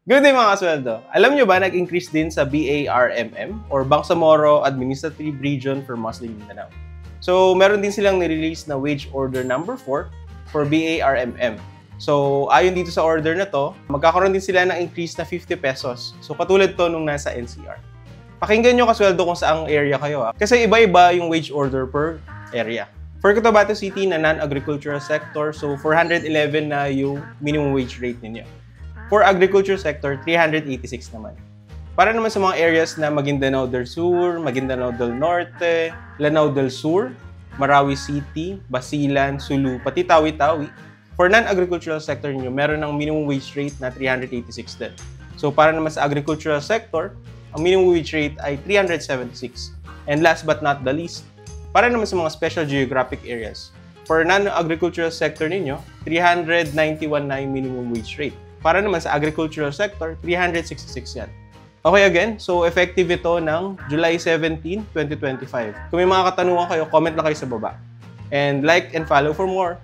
Good day mga kasweldo. Alam nyo ba nag-increase din sa BARMM or Bangsamoro Administrative Region for Muslim Mindanao. So meron din silang nirelease na wage order number 4 for BARMM. So ayon dito sa order na to, magkakaroon din sila ng increase na 50 pesos. So katulad to nung nasa NCR. Pakinggan nyo kasweldo kung saang area kayo kasi iba-iba yung wage order per area. For Cotabato City na non-agricultural sector, so 411 na yung minimum wage rate ninyo. For agriculture sector, 386 naman. Para naman sa mga areas na Maguindanao del Sur, Maguindanao del Norte, Lanao del Sur, Marawi City, Basilan, Sulu, pati Tawi-Tawi, for non-agricultural sector niyo, meron ng minimum wage rate na 386 din. So para naman sa agricultural sector, ang minimum wage rate ay 376. And last but not the least, para naman sa mga special geographic areas, for non-agricultural sector ninyo, 391 na yung minimum wage rate. Para naman sa agricultural sector, 366 yan. Okay again, so effective ito ng July 17, 2025. Kung may mga katanungan kayo, comment lang kayo sa baba. And like and follow for more.